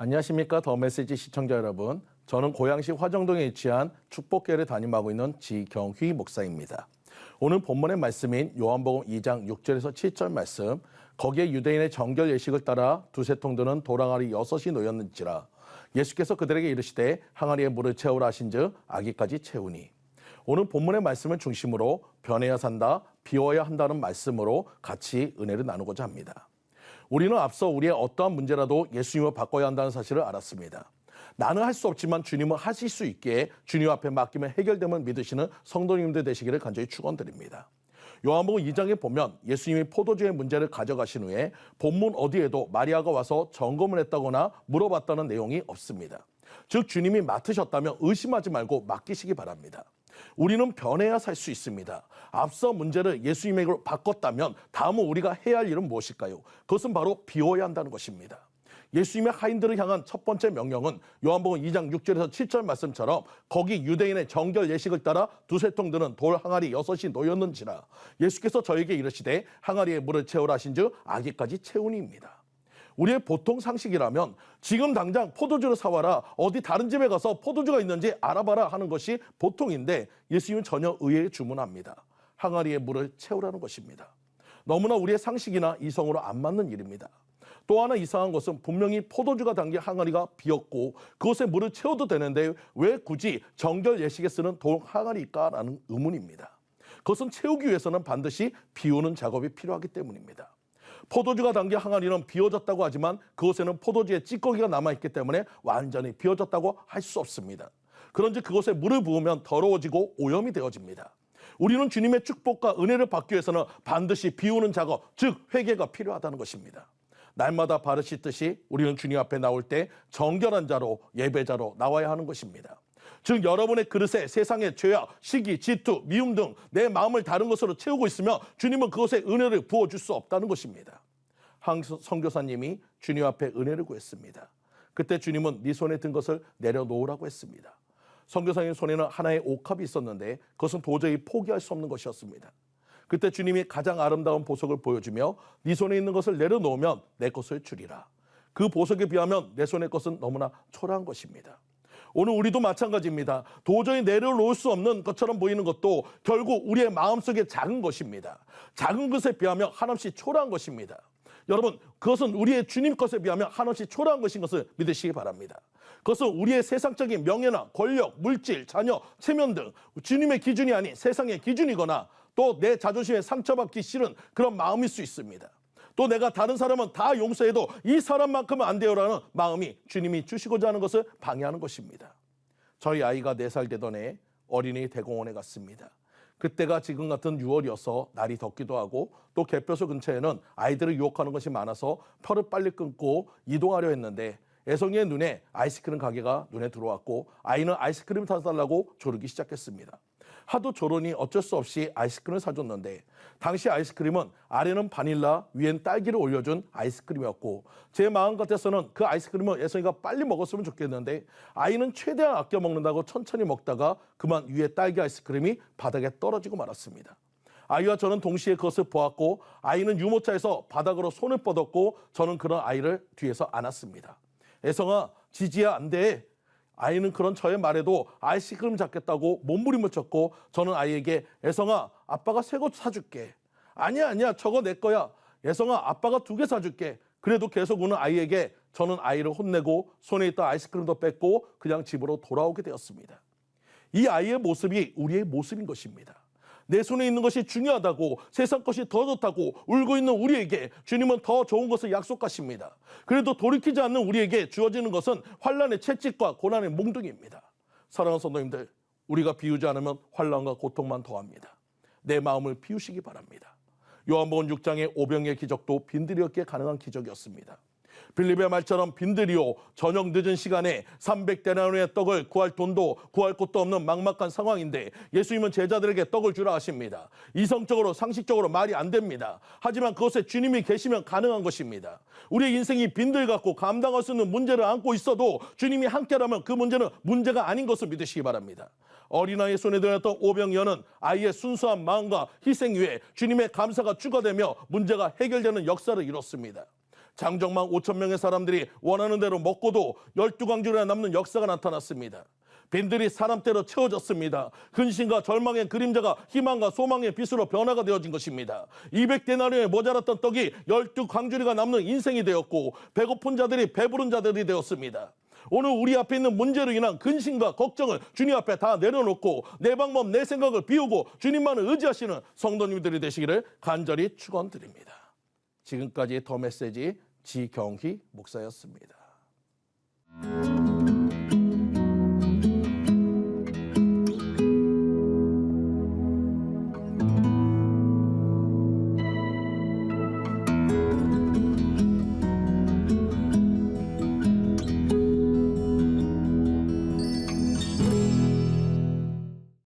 안녕하십니까. 더 메시지 시청자 여러분. 저는 고양시 화정동에 위치한 축복교회를 담임하고 있는 지경휘 목사입니다. 오늘 본문의 말씀인 요한복음 2장 6절에서 7절 말씀, 거기에 유대인의 정결 예식을 따라 두세 통 드는 돌항아리 6이 놓였는지라. 예수께서 그들에게 이르시되 항아리에 물을 채우라 하신즉 아기까지 채우니. 오늘 본문의 말씀을 중심으로 변해야 산다, 비워야 한다는 말씀으로 같이 은혜를 나누고자 합니다. 우리는 앞서 우리의 어떠한 문제라도 예수님을 바꿔야 한다는 사실을 알았습니다. 나는 할 수 없지만 주님은 하실 수 있기에 주님 앞에 맡기면 해결됨을 믿으시는 성도님들 되시기를 간절히 축원드립니다. 요한복음 2장에 보면 예수님이 포도주의 문제를 가져가신 후에 본문 어디에도 마리아가 와서 점검을 했다거나 물어봤다는 내용이 없습니다. 즉 주님이 맡으셨다면 의심하지 말고 맡기시기 바랍니다. 우리는 변해야 살 수 있습니다. 앞서 문제를 예수님에게로 바꿨다면 다음은 우리가 해야 할 일은 무엇일까요? 그것은 바로 비워야 한다는 것입니다. 예수님의 하인들을 향한 첫 번째 명령은 요한복음 2장 6절에서 7절 말씀처럼 거기 유대인의 정결 예식을 따라 두세 통 드는 돌 항아리 6이 놓였는지라. 예수께서 저에게 이르시되 항아리에 물을 채우라 하신즉 아기까지 채우니입니다. 우리의 보통 상식이라면 지금 당장 포도주를 사와라, 어디 다른 집에 가서 포도주가 있는지 알아봐라 하는 것이 보통인데 예수님은 전혀 의외의 주문합니다. 항아리에 물을 채우라는 것입니다. 너무나 우리의 상식이나 이성으로 안 맞는 일입니다. 또 하나 이상한 것은 분명히 포도주가 담긴 항아리가 비었고 그것에 물을 채워도 되는데 왜 굳이 정결 예식에 쓰는 돌 항아리일까라는 의문입니다. 그것은 채우기 위해서는 반드시 비우는 작업이 필요하기 때문입니다. 포도주가 담긴 항아리는 비워졌다고 하지만 그것에는 포도주의 찌꺼기가 남아있기 때문에 완전히 비워졌다고 할 수 없습니다. 그런지 그것에 물을 부으면 더러워지고 오염이 되어집니다. 우리는 주님의 축복과 은혜를 받기 위해서는 반드시 비우는 작업, 즉 회개가 필요하다는 것입니다. 날마다 바르시듯이 우리는 주님 앞에 나올 때 정결한 자로 예배자로 나와야 하는 것입니다. 즉 여러분의 그릇에 세상의 죄악, 시기, 질투, 미움 등 내 마음을 다른 것으로 채우고 있으면 주님은 그것에 은혜를 부어줄 수 없다는 것입니다. 한 선교사님이 주님 앞에 은혜를 구했습니다. 그때 주님은 네 손에 든 것을 내려놓으라고 했습니다. 선교사님 손에는 하나의 옥합이 있었는데 그것은 도저히 포기할 수 없는 것이었습니다. 그때 주님이 가장 아름다운 보석을 보여주며 네 손에 있는 것을 내려놓으면 내 것을 주리라. 그 보석에 비하면 내 손의 것은 너무나 초라한 것입니다. 오늘 우리도 마찬가지입니다. 도저히 내려놓을 수 없는 것처럼 보이는 것도 결국 우리의 마음속에 작은 것입니다. 작은 것에 비하면 한없이 초라한 것입니다. 여러분, 그것은 우리의 주님 것에 비하면 한없이 초라한 것인 것을 믿으시기 바랍니다. 그것은 우리의 세상적인 명예나 권력, 물질, 자녀, 체면 등 주님의 기준이 아닌 세상의 기준이거나 또 내 자존심에 상처받기 싫은 그런 마음일 수 있습니다. 또 내가 다른 사람은 다 용서해도 이 사람만큼은 안 돼요라는 마음이 주님이 주시고자 하는 것을 방해하는 것입니다. 저희 아이가 4살 되던 해 어린이 대공원에 갔습니다. 그때가 지금 같은 6월이어서 날이 덥기도 하고 또 개표소 근처에는 아이들을 유혹하는 것이 많아서 표를 빨리 끊고 이동하려 했는데 애송이의 눈에 아이스크림 가게가 눈에 들어왔고 아이는 아이스크림 사달라고 조르기 시작했습니다. 하도 조르니 어쩔 수 없이 아이스크림을 사줬는데 당시 아이스크림은 아래는 바닐라, 위엔 딸기를 올려준 아이스크림이었고 제 마음 같아서는 그 아이스크림을 애송이가 빨리 먹었으면 좋겠는데 아이는 최대한 아껴 먹는다고 천천히 먹다가 그만 위에 딸기 아이스크림이 바닥에 떨어지고 말았습니다. 아이와 저는 동시에 그것을 보았고 아이는 유모차에서 바닥으로 손을 뻗었고 저는 그런 아이를 뒤에서 안았습니다. 애송아, 지지야 안 돼. 아이는 그런 저의 말에도 아이스크림 잡겠다고 몸부림을 쳤고 저는 아이에게 애성아 아빠가 새 거 사줄게. 아니야 저거 내 거야. 애성아 아빠가 2개 사줄게. 그래도 계속 우는 아이에게 저는 아이를 혼내고 손에 있던 아이스크림도 뺏고 그냥 집으로 돌아오게 되었습니다. 이 아이의 모습이 우리의 모습인 것입니다. 내 손에 있는 것이 중요하다고 세상 것이 더 좋다고 울고 있는 우리에게 주님은 더 좋은 것을 약속하십니다. 그래도 돌이키지 않는 우리에게 주어지는 것은 환난의 채찍과 고난의 몽둥이입니다. 사랑하는 성도님들, 우리가 비우지 않으면 환난과 고통만 더합니다. 내 마음을 비우시기 바랍니다. 요한복음 6장의 오병의 기적도 빈들이었기에 가능한 기적이었습니다. 빌립의 말처럼 빈들이요 저녁 늦은 시간에 300데나리온의 떡을 구할 돈도 구할 곳도 없는 막막한 상황인데 예수님은 제자들에게 떡을 주라 하십니다. 이성적으로 상식적으로 말이 안 됩니다. 하지만 그것에 주님이 계시면 가능한 것입니다. 우리의 인생이 빈들 같고 감당할 수 있는 문제를 안고 있어도 주님이 함께라면 그 문제는 문제가 아닌 것을 믿으시기 바랍니다. 어린아이의 손에 들었던 오병이어는 아이의 순수한 마음과 희생 위에 주님의 감사가 추가되며 문제가 해결되는 역사를 이뤘습니다. 장정망 5천 명의 사람들이 원하는 대로 먹고도 12광주리가 남는 역사가 나타났습니다. 빈들이 사람대로 채워졌습니다. 근심과 절망의 그림자가 희망과 소망의 빛으로 변화가 되어진 것입니다. 200데나리온에 모자랐던 떡이 12광주리가 남는 인생이 되었고 배고픈 자들이 배부른 자들이 되었습니다. 오늘 우리 앞에 있는 문제로 인한 근심과 걱정을 주님 앞에 다 내려놓고 내 방법, 내 생각을 비우고 주님만을 의지하시는 성도님들이 되시기를 간절히 축원드립니다. 지금까지 더 메시지 지경휘 목사였습니다.